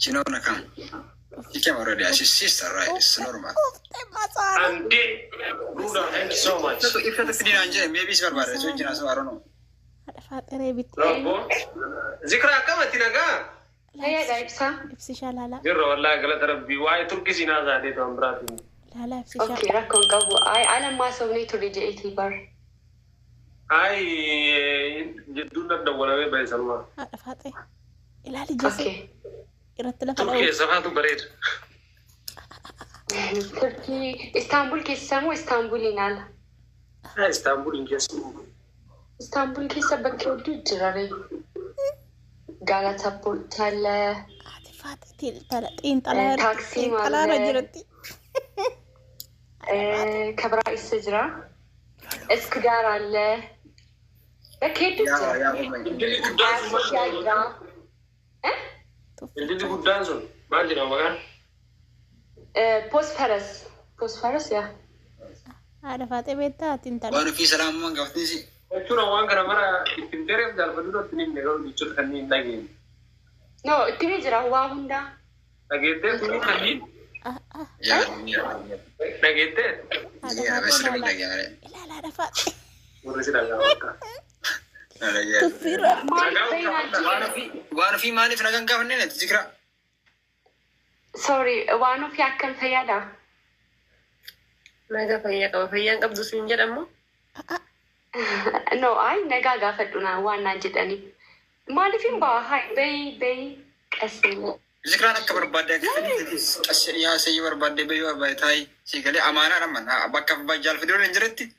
شنو أنا كان كم already sister right it's normal And Buddha, thank you so much. so if you think أنجي maybe it's better so you know I don't know هذا فاترة بيتي Robo. Zikra kama tinaga. هيا دايبسا. لبسي شال لا Jirro wallahi galat rabbi why turki sinaza de to ambrati. لا لبسي اوكي شال ركون قبو انا ما سويت رجعتي بر. Ai jiddu na dawala be salma. هذا فاترة لا لي جسد اوكي. يرتلها Turki safatu barid. تركي اسطنبول كيسمو اسطنبول ينال. Istanbul inges. اسطنبول كيسبك ودو جراري. غالاتا بورتال هذا فاترة تلاتين طلع تاكسي طلع مال رجلتي كبراء السجرة اسكدار على بكيتو يا Jadi gudang sun. Manjina makan. بوسفرس يا هذا فاترة بيتا تنتظر وأنا في سلام ما قفتني شيء Cuma wan kana mara pintere dal faduro tinin ne gaudi chut kanin lagi. نو تيجرا واهوندا Lagete tuni kanin. يا Lagete. يا بس ربي لك يا لا لا هذا فاترة Urusi daga. لا يا تفيرة وأنا في مالي في نجان كافنين تذكر سوري وانو في أكل فيادا Naga fayyan qabdu siin jedhamu. نو أي نجا فدونا وانا جدني مالي في باهاي بي أسمع ذكر أنا كبر بدك يا سيور بدي بيو بيتاي سيكلي أمانة رمنا بكف بجال فيديو رنجرتي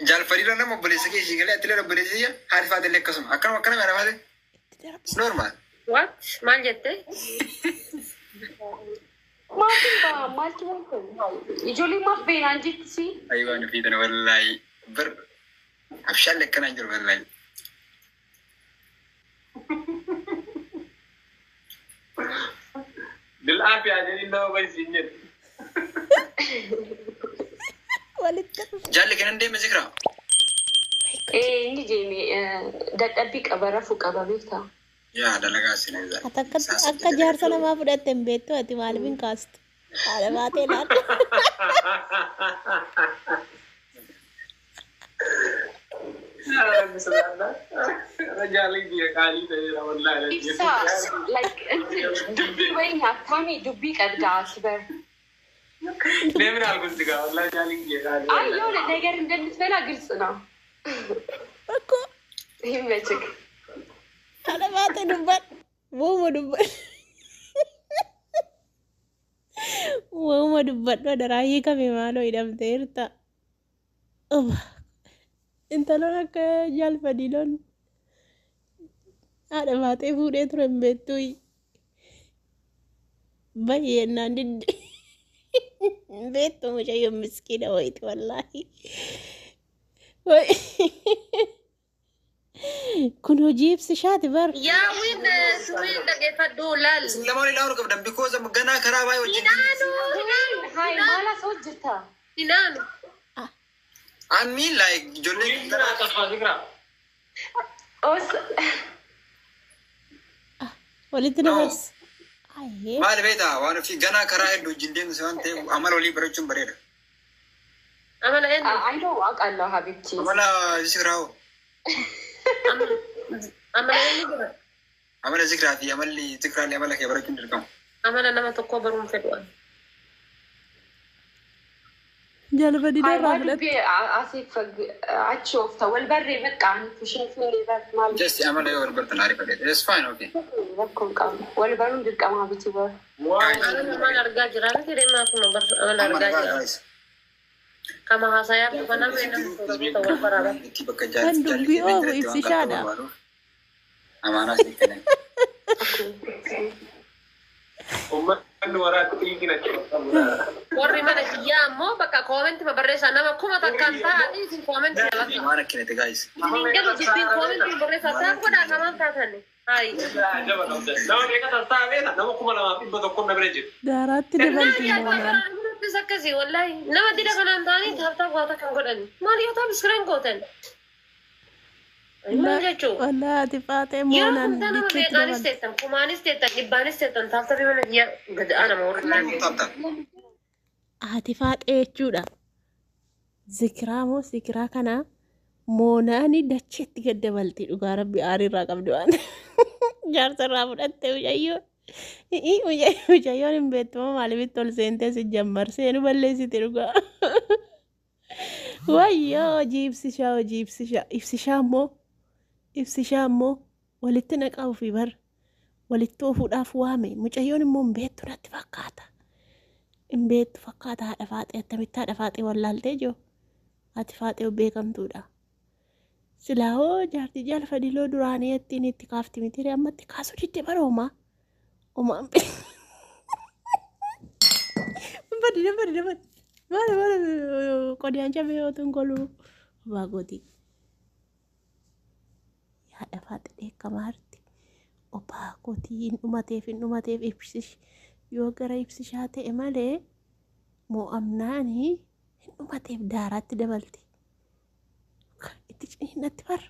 جال فريرة نما بوليسكي سيكلي أتلي ربوليسية عارف هذا اللي قسم أكرم أنا هذا نورمال What? Maal jette? ما في يجولي ما بين عندي تسي أيوة أنا في ذا والله بر أفشل لك أنا أجر والله Dilaafi ajeni no bay sinyer. جال لك أنا ديم ذكرى إيه نجيمي دتأبيك أبرفو كبابيتا يا هذا لقاسي نزل akka jaarsa namaa fudhatten beektu ati maaliifin kaastu haala baatee laata Rajali dia kali tadi wallahi. إبسا like أنت دبي وين هتامي دبيك أدقاسبر Nemin algun tiga wallahi jali dia kali. أيوة نجار ندنس بلا قرصنا rakko همتك haala baatee dubban wooma dubban wooma dubbadhu adaraayii kame maaloo hidhamteerta intaloon akka jaalfadiiloon haadha baatee fuudhee ture hin beektuyi baay'eennaan didde hin beektu mucayyoo miskiina wayti wallaahi kun hojii ibsishaati bar Yaa win suwiin dhaggeeffadhu laal. لما أنا لا أركب دم because I'm gonna كراوي وجدي هاي مالا سوجتها Inaanu. I mean like جولي Zikra apa zikra? أوس walitti namas ayyee ما لبيتها وأنا في جنا كراوي لو جندي مسوان تي عمل ولي برجوم بريدة Amala eenyu? I know أقل حبيبتي عمل ذكرى Amala eenyu jira? عمل ذكرى في عمل لي ذكرى اللي عملك يا برجوم دركم Amala nama tokko baruun fedhu. jaalfadiidoo هاي irraa ما fudhatte دبي عصيف عتشوفتا والبري مكان فشوف اللي بس مال just عمل يور برتن عارف ده it's fine okay ركون كام والبرون دكام حبيبتي بر Amala namaan argaa jira. Ani deemaa kun amala argaa jira. guys Kama haasayaa dhufa nama eenyu tokko wal baraaba. kan dubbii oofu ibsishaadha أمانة سيكلي Ummat wara tinggi nak. Warri mana kiyyaa ammoo bakka koomenti barreessaa nama kuma takkaan ta'anii isin koomenti jalatti. أمانة كنت guys Isin jedhu dubbiin koomenti barreessaa ta'an godhaa namaan taatani. Hayi. Nama mereka tak tahu ya, nama kuma lama ibu tokko na bereje. daaraatti dabaltii moolaan Bis akkasii wallahi nama dida kanaan ta'anii taaptaa goota kan godhani. Maal yoo ta'u biskireen gootan. Maal jechuun? Walaa ati faatee Yeroo moonaan hundaa nama bitti meeqaanis teettan, kumaanis teettan, dhibbaanis teettan, taaftabii mana biyya gada'aa nama warra naan. ati faatee jechuudha. Zikiraa moo zikiraa kana moonaani dacheetti gadda baltii dhugaa rabbi aariirraa qabdi waan jaarsarraa fudhattee mucayyoo. Mucayyoon hin beektu maaliif ol seentee si jammar seenu balleessite dhugaa. Wayyoo hojii ibsishaa hojii ibsishaa immoo walitti naqaa ofii bar walitti oofuudhaaf waame mucayyoon immoo hin beektu natti fakkaata. Hin beektu fakkaata haadha faaxee attamitti haadha faaxee wallaaltee jiru ati faaxee beekamtuudha. Silaa hoo jaartii jaalfadiloo duraanii ittiin itti kaafti mitiire ammatti kaasuu didde baroomaa. Omaan badi. Mana qodiyaan cabee yoo tungolu baagoti. Yaada faaxee dheekkamaarti. Obaagotii hin dhumateef ibsish yoo gara ibsishaa ta'e malee mo'amnaanii hin dhumateef daaraatti dabalti. Itti ciniinnatti bar.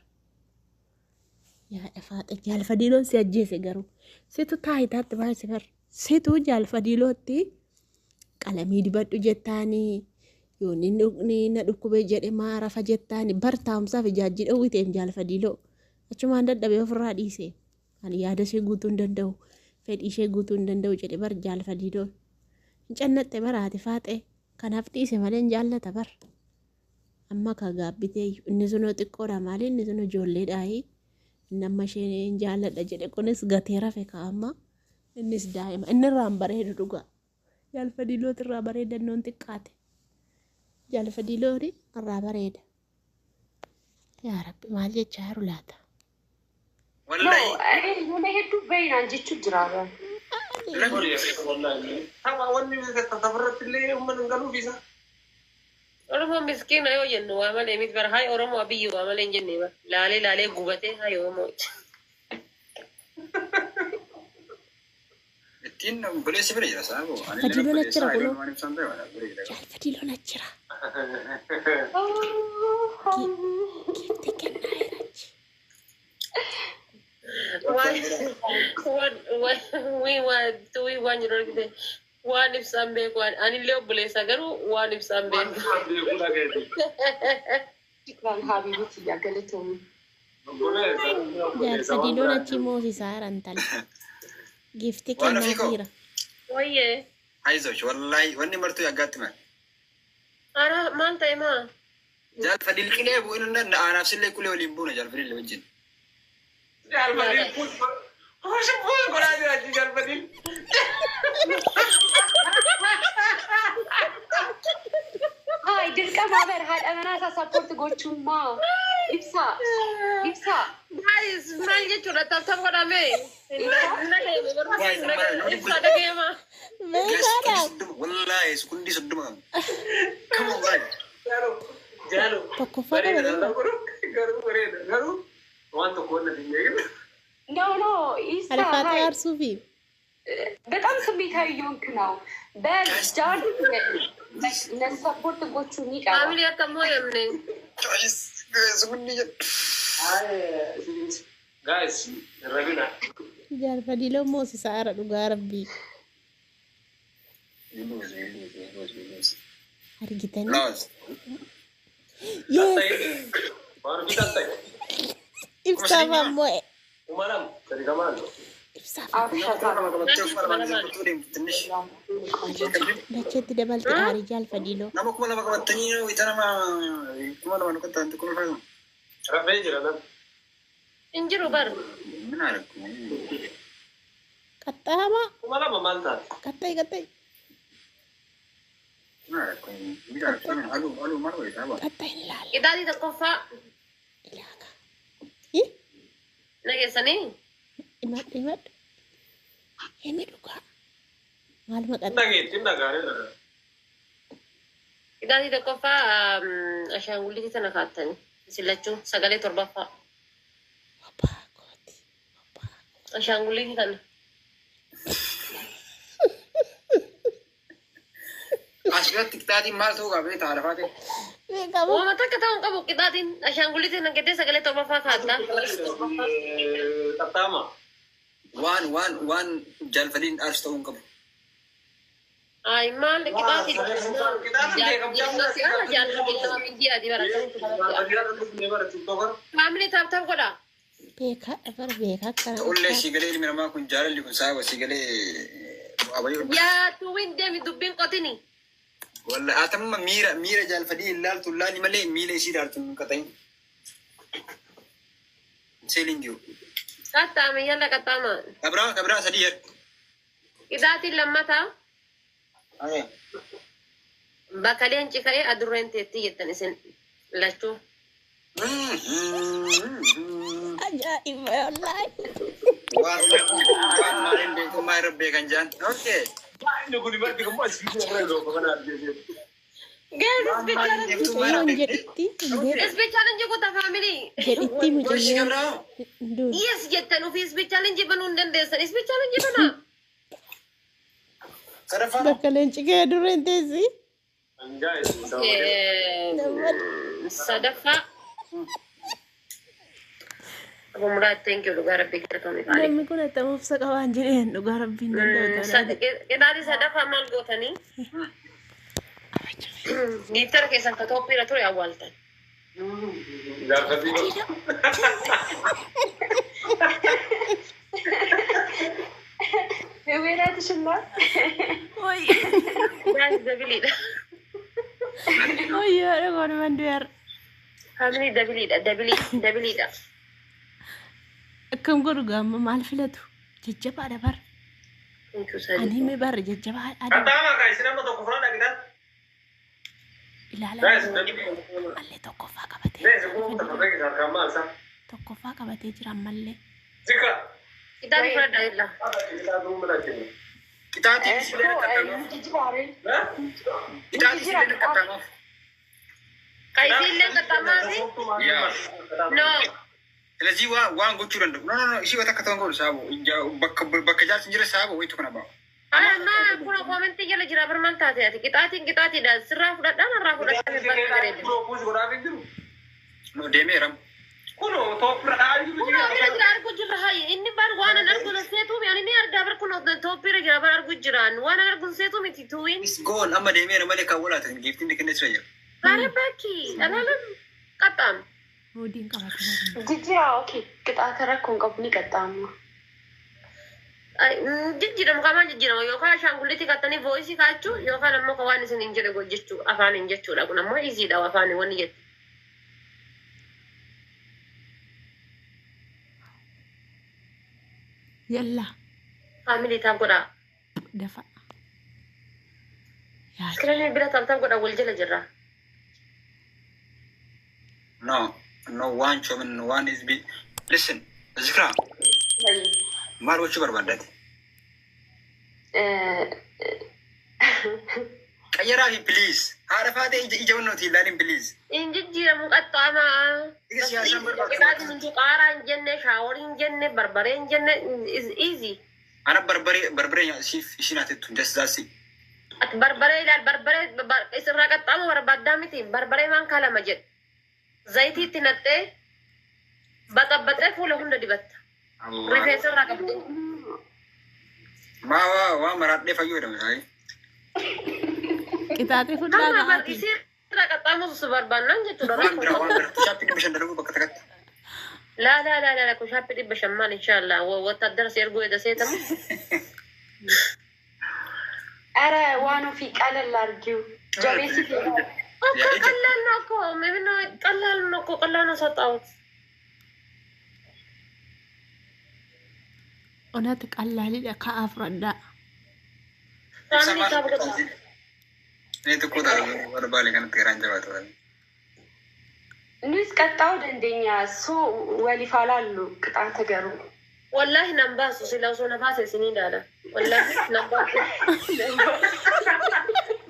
Yaada faaxee jaalfadiiloon si ajjeese garuu. Situ taayitaatti baay'ise bar. Situ jaalfadiilootti qalamii dibadhu jettaanii yoo inni na dhukkubee jedhe maarafa jettaanii bar taa'umsaaf ijaajji dhowwiteen jaalfadiiloo. Achumaan dadhabee ofirraa dhiise. Ani yaada ishee guutuu hin danda'u. Fedhii ishee guutuu hin danda'u jedhe bar jaalfadiiloon. Hin cannatte baraati faaxee. Kanaaf dhiise malee hin jaallata bar. Amma ka gaabbitee inni sunoo xiqqoodha maali inni sunoo ijoolleedhaayi. Nama ishee hin jaalladha jedhe kunis gatee rafe kaa'amma. Innis daa'ima inni irraan bareedu dhugaa. Jaalfadiilooti irraa bareedannoon xiqqaate. Jaalfadiilooni irraa bareeda. Yaa Rabbi maal jechaa jiru laata? Nama hedduu baay'inaan jechuun jiraata. Wanni tafarratti illee uummanni hin galuufisa. Oromoo miskiina yoo jennu waa malee miti bara hayi Oromoo abiyyi waa malee hin jenne bara laalee gubatee hayi Oromoo. Ittiin buleessi bira jira saaboo. Fadiiloon achira buloo. Jaalfadiiloon achira. Giifti kennaa jirachi. Waan jiru argite waan ibsaan beeku anillee obboleessa garuu waan ibsaan beeku. Shukran habibuti yaa galatoomii. Jaalfadiiloon achi moosisaa jiran tala. Giifti kennaa jira. Wayyee. Haizosh wallahi wanni martuu yaggaatti maal. Ara maal ta'e maa? Jaalfadiil qilee bu'in na aanaaf sillee qulee waliin buuna jaalfadiil wajjin. Jaalfadiil kun hoshi bu'ee godhaa jiraachii jaalfadiil. Hai dirqama bar haadha manaa isaa sappoorti gochuummaa. Ibsaa. Maal jechuudha tabtab godhame? Ibsaa dhageema. Beekaadha. Wallahi sekundi soddoma. Come on guys. Jalo. Tokkoffaa dha Garuu waan tokko wanna dingeegna. No, Isa. Arifaatee aarsuufi. በጣም ስሜታዊ እየሆንክ ነው። በጃርድ ለሰፖርት ጎቹ ሚቀር Family akkamo yemne. Sekundi. Guys, Rabina. Jaalfadiiloon moosisaa jira dhugaa rabbii. Argitanii. Lawas. Baru kita tay. Ibsaaf ammoo Umaram, dari kaman? ibsaaf Tinish. dacheetti dabalte aarii jaalfadiiloo. Nama kuma lama qabatanii wita nama kuma lama nukkata antu kuma fayyadamu. Rafee jira nan. Injiru bar. Min argu. Qaxxaamaa. Kuma lama maal taate? Qaxxayi. Min argu. Min argu. Alu maal wayita aba. Qaxxayi ni ilaali. Idaati tokkoffaa Ilaaga. nageessanii. Himadhu. Himi dhugaa. Maaluma qaxxayi. Dhageetti dhagaadhe. Idaati tokkoffaa ashaangullitii sana kaattanii sillachuu sagalee torbaffaa Abbaa kooti. ashaangullitii kana. Asirratti kitaatiin maal ta'uu qabee ta'a lafaate. beekamu. Uuma takka ta'uun qabu qixaatiin ashaangullitiin nagedee sagalee torbaffaa kaa'atta. Qaxxaama. waan jaalfadiin aars ta'uu hin qabu. Ay maal qixaatiin. Family taap godha. Beekaa bara beekaa kana. Ta'ullee siigalee ilmi namaa kun jaalalli kun saaba siigalee abayyoo. Yaa tuwin deemi dubbiin qotini. Walla atamma miira jaalfadii ilaaltu laani malee miila isii ilaaltu hin qaxayin. Seelin jiru. Qaxxaame yalla qaxxaama. Kabraa sadii yer. Qixaatiin lammataa. Bakka leenci ka'ee adurreen teetti jettan isin lachuu. Ajaa'iba wallahi. Waan maaliin beekummaa irra beekan jaan. Okay. Inni kun marti kun asii irra loofa kana argee. Guys, Mucayyoon jedhitti. isbichaan jikuta family. Jedhitti mucayyoon. Duun. Yes jettan ofii isbichaan jibanuu hin dandeessan. Isbichaan jibana. Bakka leenci kee adurreen teessi. Sadaffaa. Abumuraa thank you dhugaa rabbii galatoomii qaali. Namni kun attamuufsa qabaan jedheen dhugaa rabbiin danda'u. Qixaatii sadaffaa maal gootanii? Giftara keessan ka Toophiirra ture awwaaltan. Bebeeraatishina. Guys, dabiliidha. Oyyoo dhugoon mandu'eer. Family dabiliidha. Akkam godhu gaamma maal filatu? Jajjabaadha bara. Thank you sir. Ani mi bara jajjabaa adii. Qaxxaama kan isin amma tokko fudhadha gitan. Ilaalaa mallee tokkoffaa qabatee. Tokkoffaa qabatee jira ammallee. Zika. Qixaatii fudhadha illa. Qixaatiin isilee qaxxaamuuf. Qixaatiin isilee qaxxaamuuf. Qaisiillee qaxxaamaafi? No. ስለዚህ ዋን ጎቹ ረንደ ኖ እሺ ወተከተውን ጎል ሳቦ በከጃል እንጀራ ሳቦ ወይቱ ከነባ አማ ኩሎ ኮሜንት እየለ ጅራ በርማን ታቲያቲ ቂጣቲ ዳ ስራ ፍዳዳ ነራ ፍዳዳ በርገሬ ኖ ዴሜራም ኩሎ ቶፕራ ኩሎ ጅራ አርጉ ጅራ ሃይ እኒ ባር ዋና አርጉ ለሴቱ ያኒ ኒ አርዳ በር ኩሎ ቶፕራ ጅራ በር አርጉ ጅራን ዋና አርጉ ሴቱ ሚቲ ቱዊን ኢስ ጎል አማ ዴሜራ ማለካ ወላት ጊፍት እንድከነስ ረየ አረባኪ አላለም ቀጣም Hoodiin qabatee. Jijjiira okay qixaata rakkoon qabu ni qaxxaamma. Jijjiiramu qamaan jijjiirama yookaan ashaangullitti qaxxanii voisii kaachuu yookaan ammoo waan isin hin jedhe jechuu afaaniin jechuudha kun ammoo iziidha afaanii wanni jettu. Yalla. Faamilii taaf godhaa. Dafa. Iskiriinii bira taaf godhaa wal jala jirra. No one chomin one is be listen Zikra maal gochuu barbaadate qayyaraa fi please haadha faatee ija wannooti ilaalin please injijjiiramu qaxxaamaa qixaatiin inji qaaraa hin jenne shaaworii hin jenne barbaree hin jenne is easy ana barbaree siif ishiin atettu jasdaasi ati barbaree ilaal barbaree isirraa qaxxaamu barbaaddaa miti barbaree maan kaalama jedhe zayitiitti naxxee baxabbaxee fuula hunda dibatta. Rifeensa irraa qabdu. Waa maraadhee fayyadamu saayii. Qixaaxii fudhaa Amma gahaati. barkisii irraa qaxxaamuuf si barbaannaan jechuudha. Waan biraa shaappii dhibba shan dalaguu bakka takkatti. La kun shaappii dhibba shan maal inshaallah wattaaddara si erguu edda seetamu. Ara waan ofii qalal argiu. Jabeessi ta'e. Akka qallaan akka meemina qallaan saxaawut. Onati qallaalidha ka'aa fudhadhaa. Faamilii taaf godhaa. Ini tokko taa'u barbaale kanatti garaan jabaatu. Nus qaxxaa'uu dandeenya soo waliif alaallu qixaata garuu. Wallahi nan baasu sila osoo na baase isinii daala. Wallahi nan baasu.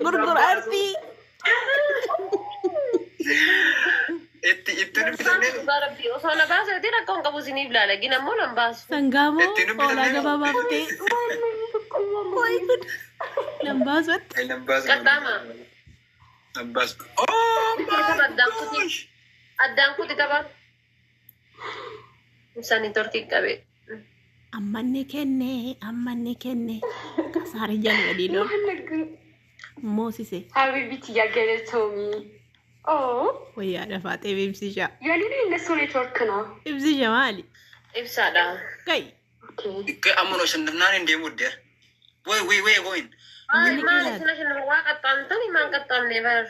Gurguraartii. Itti nufitannee. Barabbii osoo na baase ati rakkoon qabu isiniif laala gina immoo nan baasu. Sangaamoo hoolaa gabaabaftee. Nan baasutti. Qaxxaama. Nambas. Oh addaan kuti qaba. Ibsaan torkii qabe. Ammanni kenne kasaari jalwadilo moosise ሀቢቢት እያገለቶሚ wayyaadha faaxee ibsisha ያሊኔ እነሱ ኔትወርክ ነው ibsisha maali Ibsaadha. kai Ammo shannan inde mudder. Way going. Maal isna waa qaxxaamtani maan qaxxaamne bar.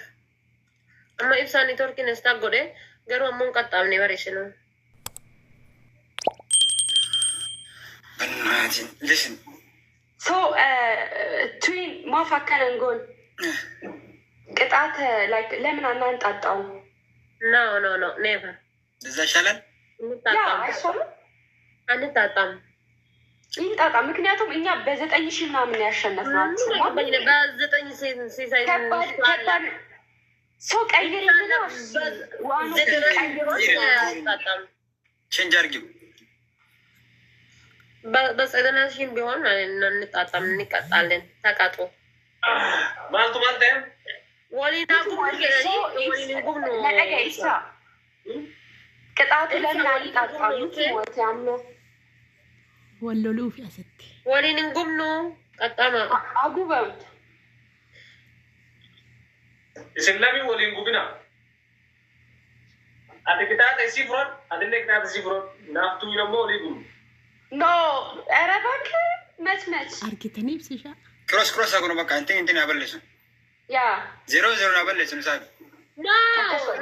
Amma ibsaan torkiin istaa godhe garuu ammoo qaxxaamne bar ishinu. Imagine. Listen. ሶ ትዊን ማፋከነንጎን ቅጣት ላይክ ለምን አናንጣጣው No, never. Does that shalal? ያ አይሻልም አንጣጣም። ይንጣጣ ምክንያቱም እኛ በ9,000 ምናምን ያሸነፍናችሁ በዘጠኝ ሲሳይ ሶ ቀይሪና ዋኑ Change argue. በዘጠናሽን ቢሆን እንጣጣም እንቀጣለን። ተቃጡ Maltu malte? ወሊና ጉም ነው ነገይሳ ቅጣቱ ለምን አልጣጣሉት ወት ያምነ walloluufi asitti ወሊን ጉም ነው ቀጣማ አጉበውት Isin lami waliin gubina. Ati kitaata isii furan, atillee kitaata isii furan. Naaftuu yommuu walii gubu. ኖ ኧረ እባክህ መች argitanii ibsisha Cross agono bakka intin aballesu. ያ 0-0 aballesu sabe.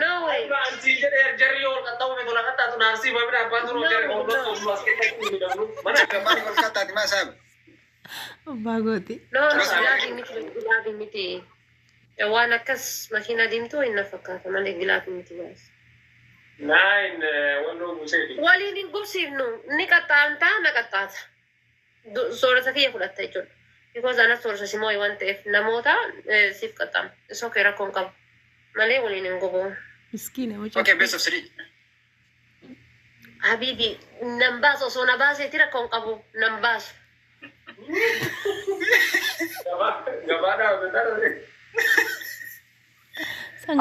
no way Ansi jedhee jarri yoo qaxxaa'u meetu lafa taatu naafsii baabina abbaan turuu jarri hordofuu sumas keessatti hin midhamnu. Mana Kamani wal kattaati ma sabe. abbaa gooti no gilaafi miti waan akkas makiina diimtuu hin fakkaata malee gilaafi miti baas naayin wannoo buuseeti. waliin hin gubsiifnu ni qaxxaamtaa na qaxxaata soorata kiyya fudhatta jechuudha because anas soorata simoo waan ta'eef namoota siif qaxxaama isoo kee rakkoon qabu malee waliin hin gubu miskiina Okay, best of 3. habibi nan baasu osoo na baaseeti rakkoon qabu nan baasu Gabaadhaa hojjetaa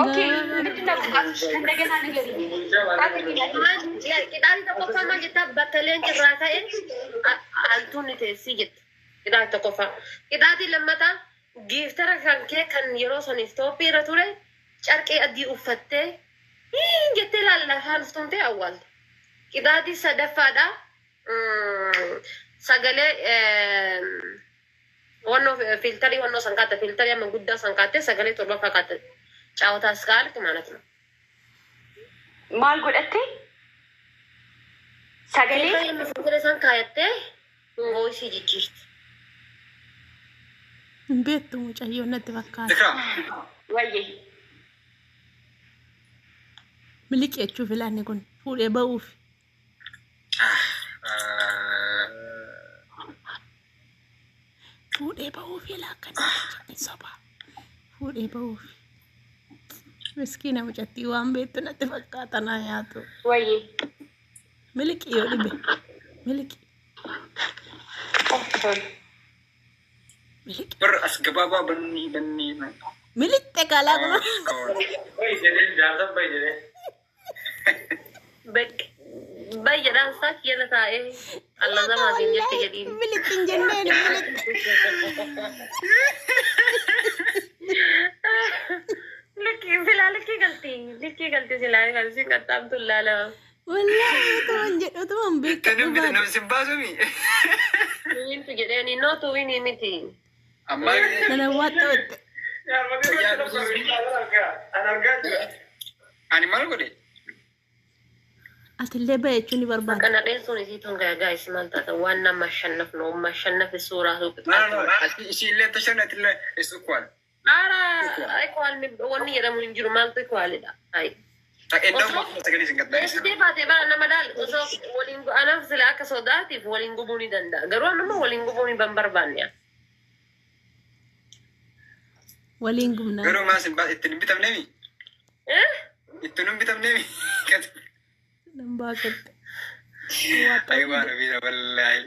ኦኬ ምንድነው ቅጣትሽ እንደገና ንገሪኝ Qidhaan tokkoffaa maal jettaa bakka leenci irraa ka'e altuun ni teessii jette. Qidhaan tokkoffaa. Qidhaatiin lammataa giiftara kan kee kan yeroo saniif toophii irra ture carqee adii uffattee jettee lafaan uftumtee awwaalte. Qidhaatii sadaffaadha sagalee wannoo filtarii wannoo san kaatte filtarii amma guddaa san kaatte sagalee torbaffaa kaatte. Caawwataas kaalti ማለት ነው ማል ጎደቴ ሰገሌ san kaayattee voice jijjiirti. hin beektu mucayyoo natti fakkaata Ikra. ወይዬ miliqeechuu filanne kun fuudhee ba'uuf fuudhee ba'uuf laakkan soba fuudhee ba'uuf miskiina mucattii waan beektu natti fakkaata naa nyaatu ወይዬ miliqi yoo dhibe miliqi miliqi Bar as gababa banni. miliqxe kalaa kun bayi jedhee jaarsan bayi jedhee. Bayyadhaan isaa keessa taa'ee allasamaa siin jette jedhiin. miliqi hin jenneen miliqi Likkii galti silaa galsi qaxxaamtu laala. wallaahi tuman jedhu tuman beektu Tanum bita nam simbasumi. Wiintu jedheeni nootu wiinii miti. Amma nana waatta wette An argaa jira. ani mal gode. atillee ba'eechuu ni barbaada Kana dheessuun isii tongaa gaayis maal taata waan nama shannafnu umma shannafi suuraa No. She let the shana till is equal. Ara equal wanni jedhamu hin jiru maaltu equalidha. Hai. Iddoo sagalee sin gadda. Beeksitee baatee bara nama daal osoo waliin anaaf sila akka sodaatiif waliin gubuu ni danda'a. Garuu nama waliin gubuu ni barbaanne. waliin gumnaa Garuu maas ittiin bitamneemi. Ittiin bitamneemi. nan baaqette Aywa rabbi wallahi.